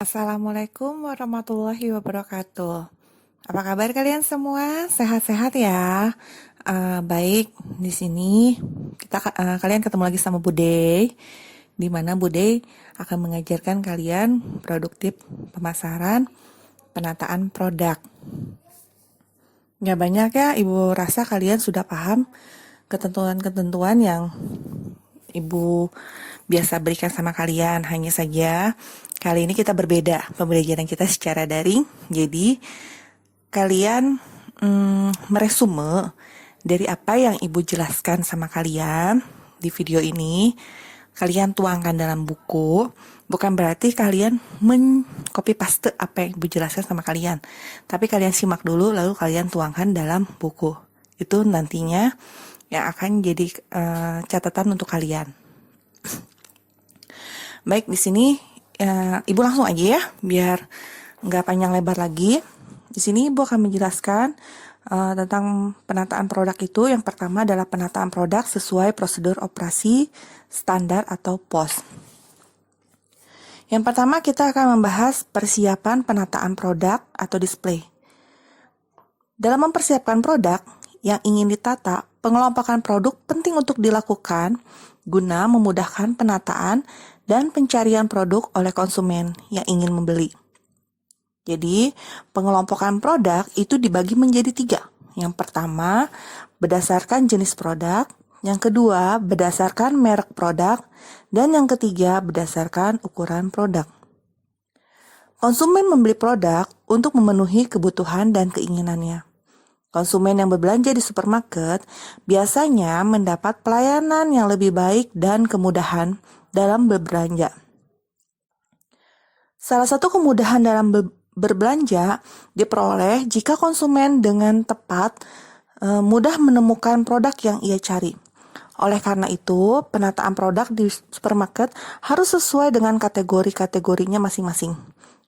Assalamualaikum warahmatullahi wabarakatuh. Apa kabar kalian semua? Sehat-sehat ya? Baik, di sini kalian ketemu lagi sama Bude, di mana Bude akan mengajarkan kalian produktif pemasaran, penataan produk. Nggak banyak ya, Ibu rasa kalian sudah paham ketentuan-ketentuan yang Ibu biasa berikan sama kalian. Hanya saja kali ini kita berbeda pembelajaran kita secara daring. Jadi kalian meresume dari apa yang Ibu jelaskan sama kalian di video ini. Kalian tuangkan dalam buku. Bukan berarti kalian copy paste apa yang Ibu jelaskan sama kalian. Tapi kalian simak dulu lalu kalian tuangkan dalam buku. Itu nantinya yang akan jadi catatan untuk kalian. Baik, di sini Ibu langsung aja ya, biar nggak panjang lebar lagi. Di sini Ibu akan menjelaskan tentang penataan produk itu. Yang pertama adalah penataan produk sesuai prosedur operasi standar atau POS. Yang pertama kita akan membahas persiapan penataan produk atau display. Dalam mempersiapkan produk yang ingin ditata, pengelompokan produk penting untuk dilakukan guna memudahkan penataan dan pencarian produk oleh konsumen yang ingin membeli. Jadi, pengelompokan produk itu dibagi menjadi 3. Yang pertama, berdasarkan jenis produk. Yang kedua, berdasarkan merek produk. Dan yang ketiga, berdasarkan ukuran produk. Konsumen membeli produk untuk memenuhi kebutuhan dan keinginannya. Konsumen yang berbelanja di supermarket biasanya mendapat pelayanan yang lebih baik dan kemudahan dalam berbelanja. Salah satu kemudahan dalam berbelanja diperoleh jika konsumen dengan tepat mudah menemukan produk yang ia cari. Oleh karena itu, penataan produk di supermarket harus sesuai dengan kategori-kategorinya masing-masing.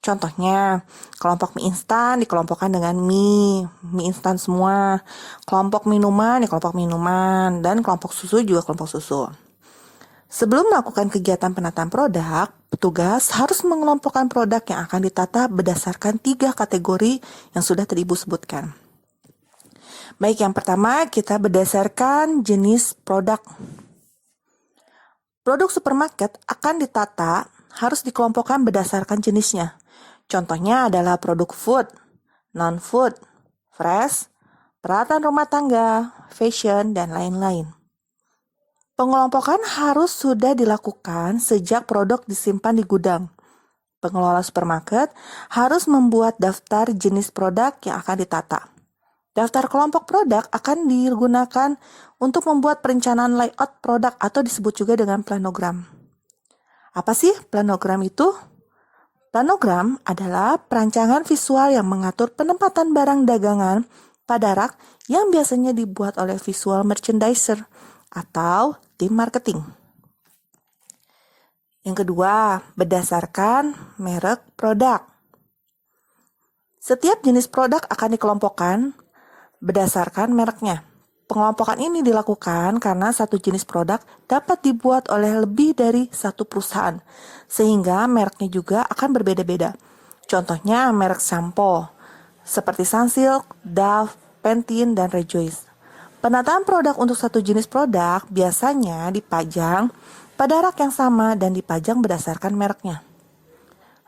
Contohnya, kelompok mie instan dikelompokkan dengan mie instan semua. Kelompok minuman kelompok minuman, dan kelompok susu juga kelompok susu. Sebelum melakukan kegiatan penataan produk, petugas harus mengelompokkan produk yang akan ditata berdasarkan 3 kategori yang sudah tadi Ibu sebutkan. Baik, yang pertama kita berdasarkan jenis produk. Produk supermarket akan ditata harus dikelompokkan berdasarkan jenisnya. Contohnya adalah produk food, non-food, fresh, peralatan rumah tangga, fashion, dan lain-lain. Pengelompokan harus sudah dilakukan sejak produk disimpan di gudang. Pengelola supermarket harus membuat daftar jenis produk yang akan ditata. Daftar kelompok produk akan digunakan untuk membuat perencanaan layout produk atau disebut juga dengan planogram. Apa sih planogram itu? Planogram adalah perancangan visual yang mengatur penempatan barang dagangan pada rak yang biasanya dibuat oleh visual merchandiser atau tim marketing. Yang kedua, berdasarkan merek produk. Setiap jenis produk akan dikelompokkan berdasarkan mereknya. Pengelompokan ini dilakukan karena satu jenis produk dapat dibuat oleh lebih dari satu perusahaan, sehingga mereknya juga akan berbeda-beda. Contohnya merek sampo, seperti Sunsilk, Dove, Pantene, dan Rejoice. Penataan produk untuk satu jenis produk biasanya dipajang pada rak yang sama dan dipajang berdasarkan mereknya.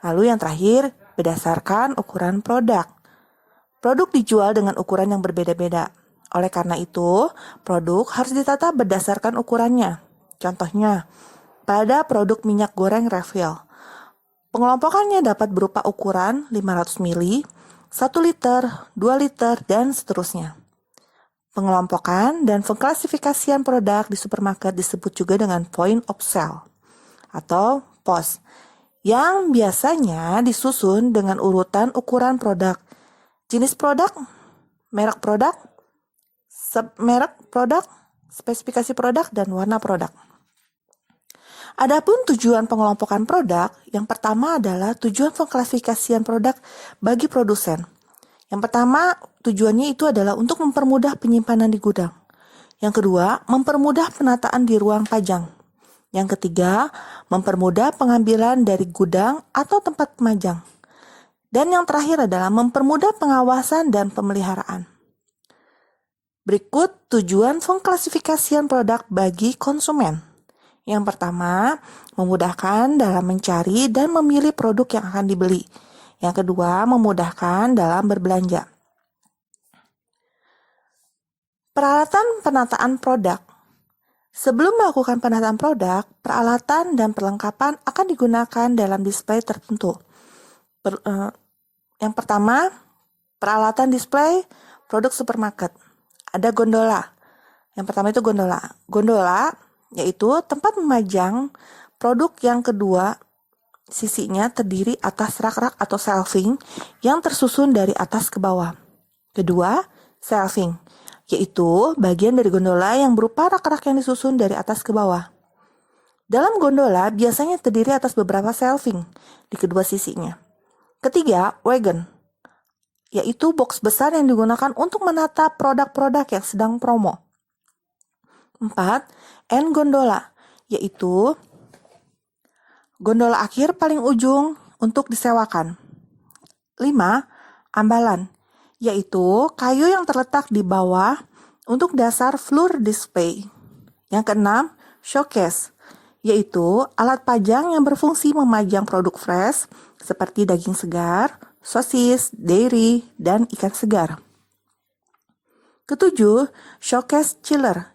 Lalu yang terakhir, berdasarkan ukuran produk. Produk dijual dengan ukuran yang berbeda-beda. Oleh karena itu, produk harus ditata berdasarkan ukurannya. Contohnya, pada produk minyak goreng refill. Pengelompokannya dapat berupa ukuran 500 ml, 1 liter, 2 liter, dan seterusnya. Pengelompokan dan pengklasifikasian produk di supermarket disebut juga dengan point of sale atau POS, yang biasanya disusun dengan urutan ukuran produk, jenis produk, merek produk, submerek produk, spesifikasi produk, dan warna produk. Adapun tujuan pengelompokan produk, yang pertama adalah tujuan pengklasifikasian produk bagi produsen. Yang pertama, tujuannya itu adalah untuk mempermudah penyimpanan di gudang. Yang kedua, mempermudah penataan di ruang pajang. Yang ketiga, mempermudah pengambilan dari gudang atau tempat pemajang. Dan yang terakhir adalah mempermudah pengawasan dan pemeliharaan. Berikut tujuan pengklasifikasian produk bagi konsumen. Yang pertama, memudahkan dalam mencari dan memilih produk yang akan dibeli. Yang kedua, memudahkan dalam berbelanja. Peralatan penataan produk. Sebelum melakukan penataan produk, peralatan dan perlengkapan akan digunakan dalam display tertentu. Yang pertama, peralatan display produk supermarket. Ada gondola. Yang pertama itu gondola. Gondola yaitu tempat memajang produk. Yang kedua, sisinya terdiri atas rak-rak atau shelving yang tersusun dari atas ke bawah. Kedua, shelving, yaitu bagian dari gondola yang berupa rak-rak yang disusun dari atas ke bawah. Dalam gondola biasanya terdiri atas beberapa shelving di kedua sisinya. Ketiga, wagon, yaitu box besar yang digunakan untuk menata produk-produk yang sedang promo. 4. End gondola, yaitu gondola akhir paling ujung untuk disewakan. 5. Ambalan, yaitu kayu yang terletak di bawah untuk dasar floor display. Yang keenam, showcase, yaitu alat pajang yang berfungsi memajang produk fresh seperti daging segar, sosis, dairy, dan ikan segar. Ketujuh, showcase chiller,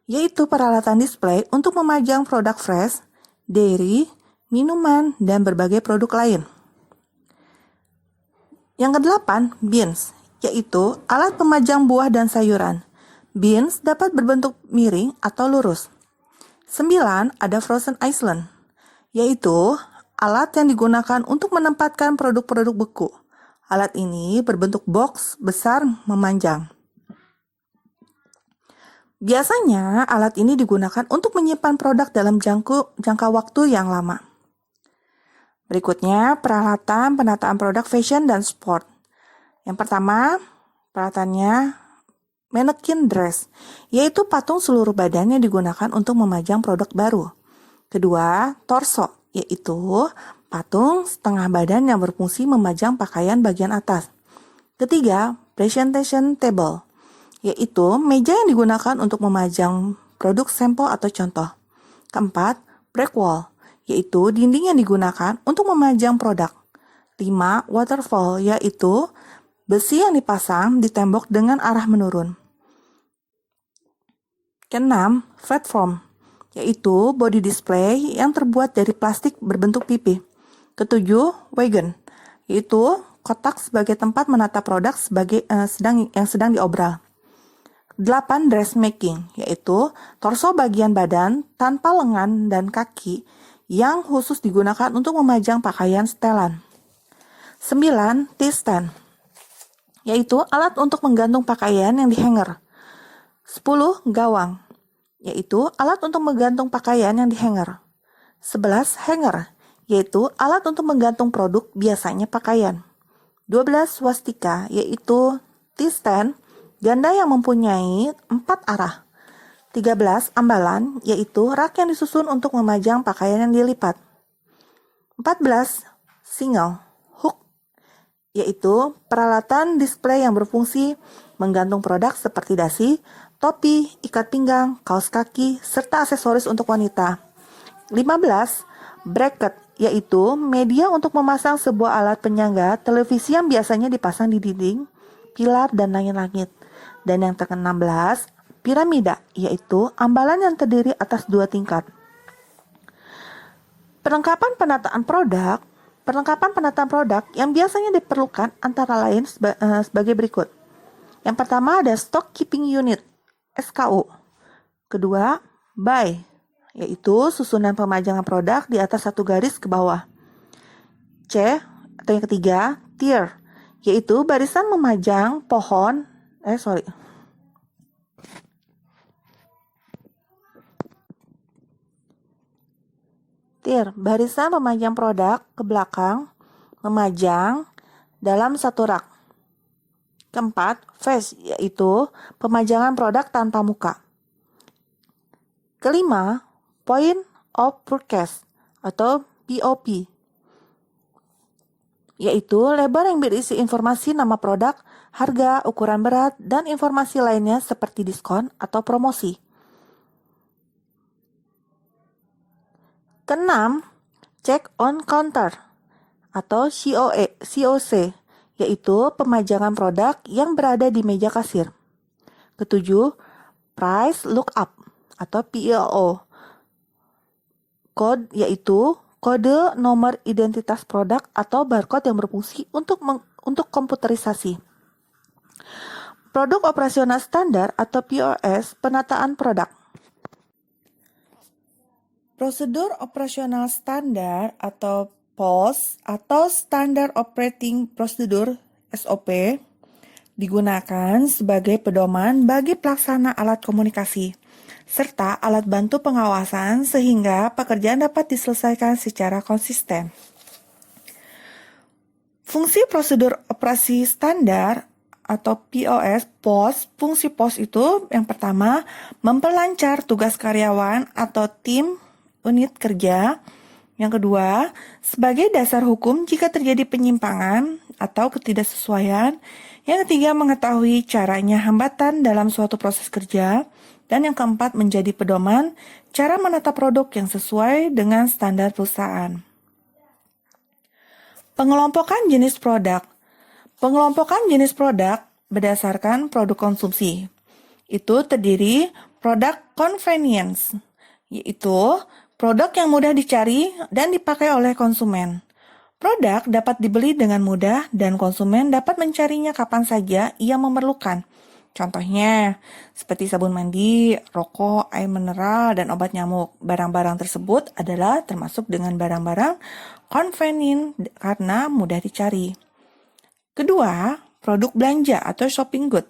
yaitu peralatan display untuk memajang produk fresh, dairy, minuman, dan berbagai produk lain. Yang kedelapan, bins, yaitu alat pemajang buah dan sayuran. Bins dapat berbentuk miring atau lurus. 9, ada frozen island, yaitu alat yang digunakan untuk menempatkan produk-produk beku. Alat ini berbentuk box besar memanjang. Biasanya alat ini digunakan untuk menyimpan produk dalam jangka waktu yang lama. Berikutnya, peralatan penataan produk fashion dan sport. Yang pertama, peralatannya mannequin dress, yaitu patung seluruh badan yang digunakan untuk memajang produk baru. Kedua, torso, yaitu patung setengah badan yang berfungsi memajang pakaian bagian atas. Ketiga, presentation table, yaitu meja yang digunakan untuk memajang produk sampel atau contoh. Keempat, brick wall, yaitu dinding yang digunakan untuk memajang produk. 5. Waterfall, yaitu besi yang dipasang di tembok dengan arah menurun. Keenam, platform, yaitu body display yang terbuat dari plastik berbentuk pipi. Ketujuh, wagon, yaitu kotak sebagai tempat menata produk yang sedang diobral. 8. Dressmaking, yaitu torso bagian badan tanpa lengan dan kaki yang khusus digunakan untuk memajang pakaian setelan. 9. T-stand, yaitu alat untuk menggantung pakaian yang di hanger. 10. Gawang, yaitu alat untuk menggantung pakaian yang di hanger. 11. Hanger, yaitu alat untuk menggantung produk biasanya pakaian. 12. Swastika, yaitu T-stand ganda yang mempunyai 4 arah. 13. Ambalan, yaitu rak yang disusun untuk memajang pakaian yang dilipat. 14. Single hook, yaitu peralatan display yang berfungsi menggantung produk seperti dasi, topi, ikat pinggang, kaos kaki, serta aksesoris untuk wanita. 15. Bracket, yaitu media untuk memasang sebuah alat penyangga televisi yang biasanya dipasang di dinding, pilar, dan langit-langit. Dan yang ke-16, piramida, yaitu ambalan yang terdiri atas 2 tingkat. Perlengkapan penataan produk yang biasanya diperlukan antara lain sebagai berikut. Yang pertama ada stock keeping unit, SKU. Kedua, buy, yaitu susunan pemajangan produk di atas satu garis ke bawah. Atau yang ketiga, tier, yaitu barisan memajang barisan memajang produk ke belakang, memajang dalam satu rak. Keempat, face, yaitu pemajangan produk tanpa muka. Kelima, point of Purchase atau POP, yaitu label yang berisi informasi nama produk, harga, ukuran berat, dan informasi lainnya seperti diskon atau promosi. Keenam, check on counter atau COC, yaitu pemajangan produk yang berada di meja kasir. Ketujuh, price lookup atau PLO, yaitu kode nomor identitas produk atau barcode yang berfungsi untuk komputerisasi. Produk operasional standar atau POS, penataan produk. Prosedur operasional standar atau POS atau Standard Operating Procedure SOP digunakan sebagai pedoman bagi pelaksana alat komunikasi serta alat bantu pengawasan sehingga pekerjaan dapat diselesaikan secara konsisten. Fungsi prosedur operasi standar atau POS, fungsi POS itu yang pertama, memperlancar tugas karyawan atau tim unit kerja. Yang kedua, sebagai dasar hukum jika terjadi penyimpangan atau ketidaksesuaian. Yang ketiga, mengetahui caranya hambatan dalam suatu proses kerja. Dan yang keempat, menjadi pedoman cara menata produk yang sesuai dengan standar perusahaan. Pengelompokan jenis produk. Pengelompokan jenis produk berdasarkan produk konsumsi. Itu terdiri produk convenience, yaitu produk yang mudah dicari dan dipakai oleh konsumen. Produk dapat dibeli dengan mudah dan konsumen dapat mencarinya kapan saja ia memerlukan. Contohnya, seperti sabun mandi, rokok, air mineral, dan obat nyamuk. Barang-barang tersebut adalah termasuk dengan barang-barang convenient karena mudah dicari. Kedua, produk belanja atau shopping good.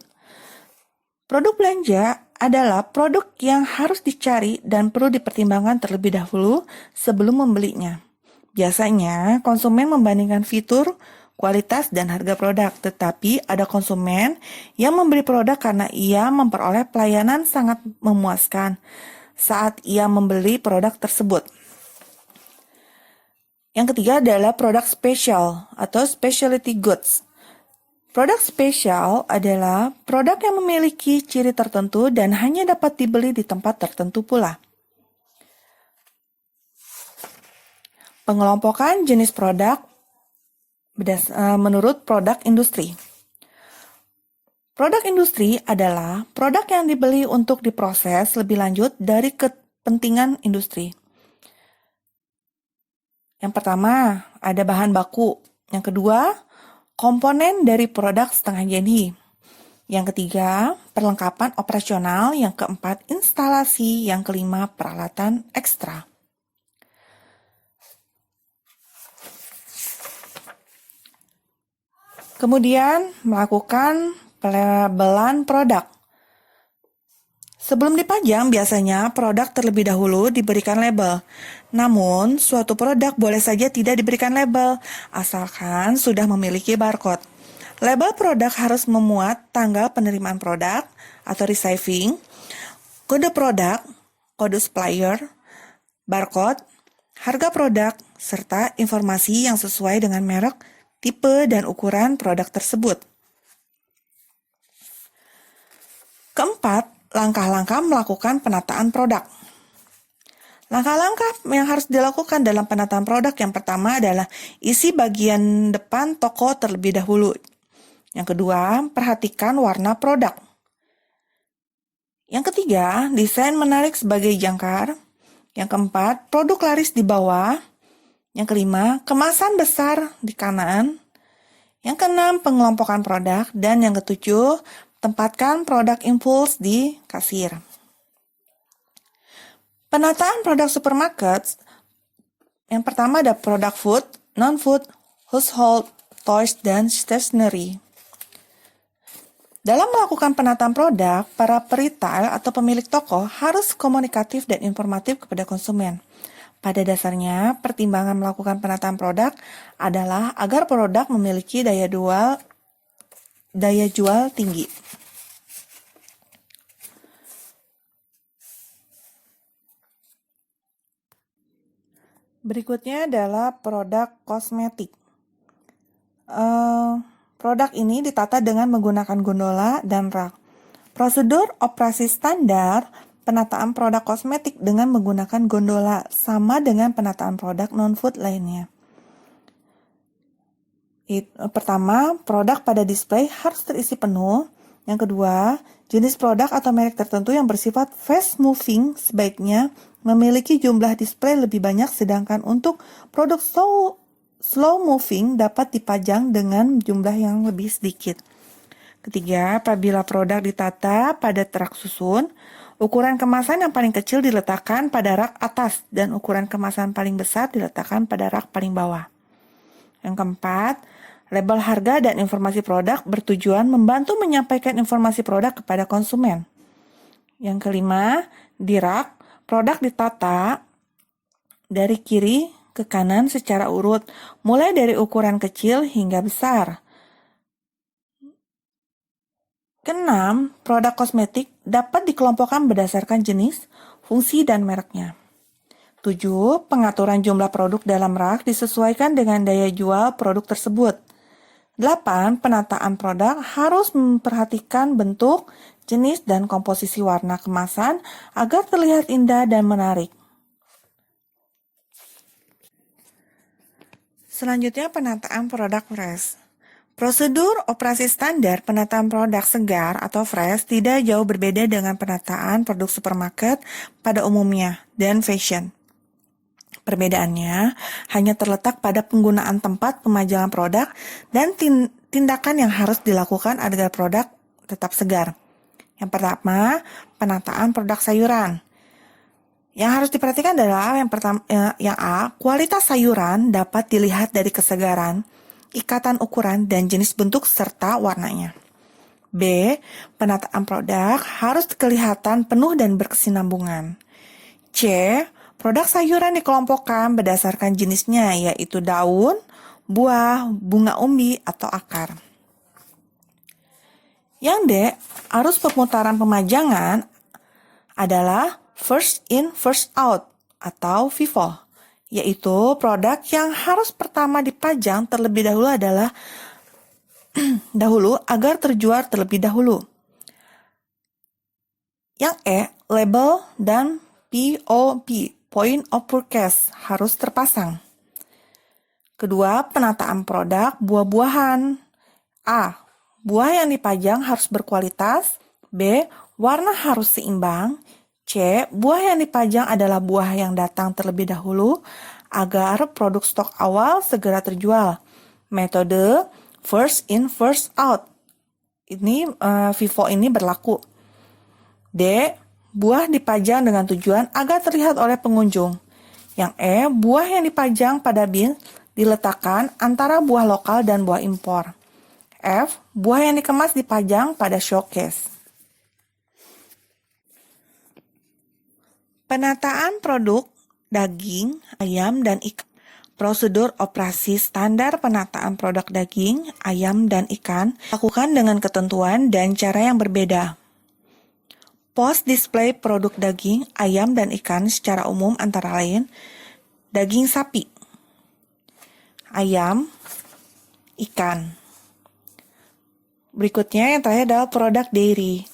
Produk belanja adalah produk yang harus dicari dan perlu dipertimbangkan terlebih dahulu sebelum membelinya. Biasanya, konsumen membandingkan fitur, kualitas, dan harga produk, tetapi ada konsumen yang membeli produk karena ia memperoleh pelayanan sangat memuaskan saat ia membeli produk tersebut. Yang ketiga adalah produk spesial atau specialty goods. Produk spesial adalah produk yang memiliki ciri tertentu dan hanya dapat dibeli di tempat tertentu pula. Pengelompokan jenis produk menurut produk industri. Produk industri adalah produk yang dibeli untuk diproses lebih lanjut dari kepentingan industri. Yang pertama, ada bahan baku. Yang kedua, komponen dari produk setengah jadi. Yang ketiga, perlengkapan operasional. Yang keempat, instalasi. Yang kelima, peralatan ekstra. Kemudian, melakukan pelabelan produk. Sebelum dipajang, biasanya produk terlebih dahulu diberikan label. Namun, suatu produk boleh saja tidak diberikan label, asalkan sudah memiliki barcode. Label produk harus memuat tanggal penerimaan produk atau receiving, kode produk, kode supplier, barcode, harga produk, serta informasi yang sesuai dengan merek, tipe, dan ukuran produk tersebut. Keempat, langkah-langkah melakukan penataan produk. Langkah-langkah yang harus dilakukan dalam penataan produk yang pertama adalah isi bagian depan toko terlebih dahulu. Yang kedua, perhatikan warna produk. Yang ketiga, desain menarik sebagai jangkar. Yang keempat, produk laris di bawah. Yang kelima, kemasan besar di kanan. Yang keenam, pengelompokan produk. Dan yang ketujuh, tempatkan produk impuls di kasir. Penataan produk supermarket, yang pertama ada produk food, non-food, household, toys, dan stationery. Dalam melakukan penataan produk, para peretail atau pemilik toko harus komunikatif dan informatif kepada konsumen. Pada dasarnya, pertimbangan melakukan penataan produk adalah agar produk memiliki daya jual tinggi. Berikutnya adalah produk kosmetik. Produk ini ditata dengan menggunakan gondola dan rak. Prosedur operasi standar penataan produk kosmetik dengan menggunakan gondola sama dengan penataan produk non-food lainnya. Pertama, produk pada display harus terisi penuh. Yang kedua, jenis produk atau merek tertentu yang bersifat fast moving sebaiknya memiliki jumlah display lebih banyak, sedangkan untuk produk slow moving dapat dipajang dengan jumlah yang lebih sedikit. Ketiga, apabila produk ditata pada rak susun, ukuran kemasan yang paling kecil diletakkan pada rak atas dan ukuran kemasan paling besar diletakkan pada rak paling bawah. Yang keempat, label harga dan informasi produk bertujuan membantu menyampaikan informasi produk kepada konsumen. Yang kelima, di rak, produk ditata dari kiri ke kanan secara urut, mulai dari ukuran kecil hingga besar. Keenam, produk kosmetik dapat dikelompokkan berdasarkan jenis, fungsi, dan mereknya. 7. Pengaturan jumlah produk dalam rak disesuaikan dengan daya jual produk tersebut. 8. Penataan produk harus memperhatikan bentuk, jenis, dan komposisi warna kemasan agar terlihat indah dan menarik. Selanjutnya, penataan produk fresh. Prosedur operasi standar penataan produk segar atau fresh tidak jauh berbeda dengan penataan produk supermarket pada umumnya dan fashion. Perbedaannya hanya terletak pada penggunaan tempat pemajangan produk dan tindakan yang harus dilakukan agar produk tetap segar. Yang pertama, penataan produk sayuran. Yang harus diperhatikan adalah yang A, kualitas sayuran dapat dilihat dari kesegaran, ikatan ukuran, dan jenis bentuk serta warnanya. B, penataan produk harus kelihatan penuh dan berkesinambungan. C, produk sayuran dikelompokkan berdasarkan jenisnya, yaitu daun, buah, bunga umbi, atau akar. Yang D, arus pemutaran pemajangan adalah first in, first out, atau FIFO, yaitu produk yang harus pertama dipajang terlebih dahulu adalah agar terjual terlebih dahulu. Yang E, label dan POP, point of purchase, harus terpasang. Kedua, penataan produk buah-buahan. A, buah yang dipajang harus berkualitas. B, warna harus seimbang. C, buah yang dipajang adalah buah yang datang terlebih dahulu agar produk stok awal segera terjual. Metode first in, first out. Ini FIFO ini berlaku. D, buah dipajang dengan tujuan agar terlihat oleh pengunjung. Yang E, buah yang dipajang pada bin diletakkan antara buah lokal dan buah impor. F, buah yang dikemas dipajang pada showcase. Penataan produk daging, ayam, dan ikan. Prosedur operasi standar penataan produk daging, ayam, dan ikan dilakukan dengan ketentuan dan cara yang berbeda. Post display produk daging, ayam, dan ikan secara umum antara lain daging sapi, ayam, ikan. Berikutnya yang terakhir adalah produk dairy.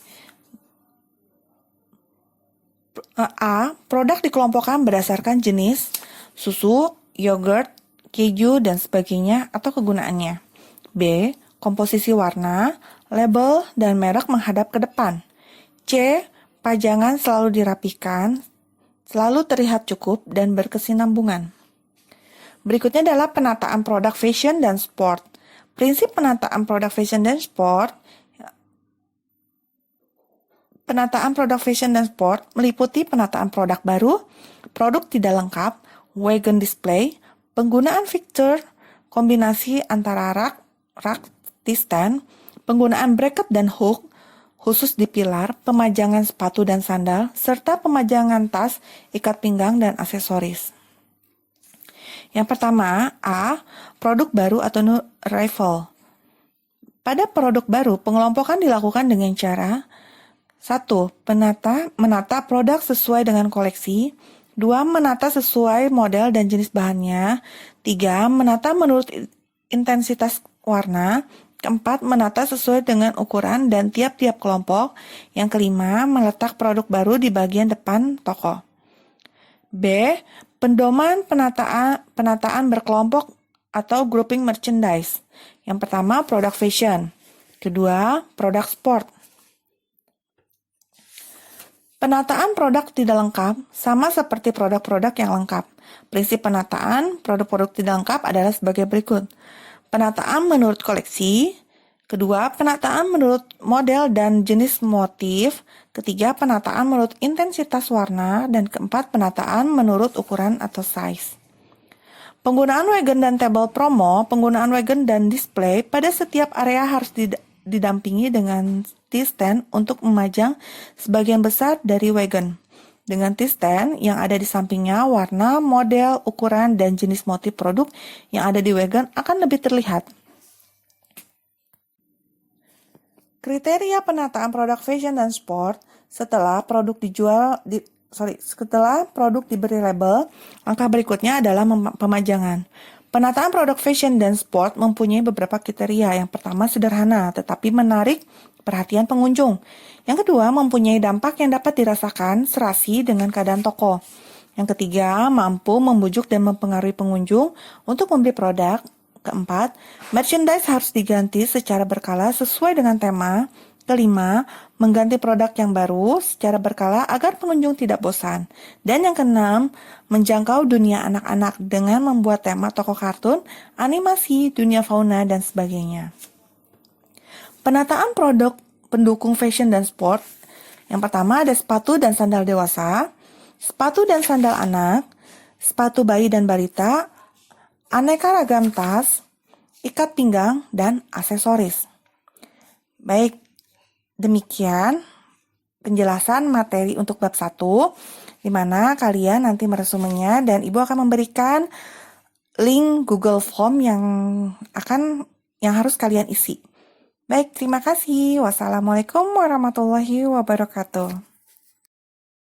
A, produk dikelompokkan berdasarkan jenis, susu, yogurt, keju, dan sebagainya atau kegunaannya. B, komposisi warna, label, dan merek menghadap ke depan. C, pajangan selalu dirapikan, selalu terlihat cukup dan berkesinambungan. Berikutnya adalah penataan produk fashion dan sport. Prinsip penataan produk fashion dan sport. Penataan produk fashion dan sport meliputi penataan produk baru, produk tidak lengkap, wagon display, penggunaan fixture, kombinasi antara rak, T-stand, penggunaan bracket dan hook, khusus di pilar, pemajangan sepatu dan sandal, serta pemajangan tas, ikat pinggang, dan aksesoris. Yang pertama, A, produk baru atau new arrival. Pada produk baru, pengelompokan dilakukan dengan cara 1. Menata produk sesuai dengan koleksi. 2. Menata sesuai model dan jenis bahannya. 3. Menata menurut intensitas warna. Keempat, menata sesuai dengan ukuran dan tiap-tiap kelompok. Yang kelima, meletak produk baru di bagian depan toko. B. Pendoman penataan berkelompok atau grouping merchandise. Yang pertama, produk fashion. Kedua, produk sport. Penataan produk tidak lengkap sama seperti produk-produk yang lengkap. Prinsip penataan produk-produk tidak lengkap adalah sebagai berikut. Penataan menurut koleksi. Kedua, penataan menurut model dan jenis motif. Ketiga, penataan menurut intensitas warna. Dan keempat, penataan menurut ukuran atau size. Penggunaan wagon dan tabel promo, penggunaan wagon dan display pada setiap area harus didampingi dengan T-stand untuk memajang sebagian besar dari wagon. Dengan T-stand yang ada di sampingnya, warna, model, ukuran, dan jenis motif produk yang ada di wagon akan lebih terlihat. Kriteria penataan produk fashion dan sport setelah produk diberi label, langkah berikutnya adalah pemajangan. Penataan produk fashion dan sport mempunyai beberapa kriteria. Yang pertama sederhana, tetapi menarik perhatian pengunjung. Yang kedua, mempunyai dampak yang dapat dirasakan serasi dengan keadaan toko. Yang ketiga, mampu membujuk dan mempengaruhi pengunjung untuk membeli produk. Keempat, merchandise harus diganti secara berkala sesuai dengan tema. Kelima, mengganti produk yang baru secara berkala agar pengunjung tidak bosan. Dan yang keenam, menjangkau dunia anak-anak dengan membuat tema toko kartun, animasi, dunia fauna, dan sebagainya. Penataan produk pendukung fashion dan sport. Yang pertama ada sepatu dan sandal dewasa, sepatu dan sandal anak, sepatu bayi dan balita, aneka ragam tas, ikat pinggang, dan aksesoris. Baik, demikian penjelasan materi untuk bab 1, di mana kalian nanti meresumenya dan Ibu akan memberikan link Google Form yang harus kalian isi. Baik, terima kasih. Wassalamualaikum warahmatullahi wabarakatuh.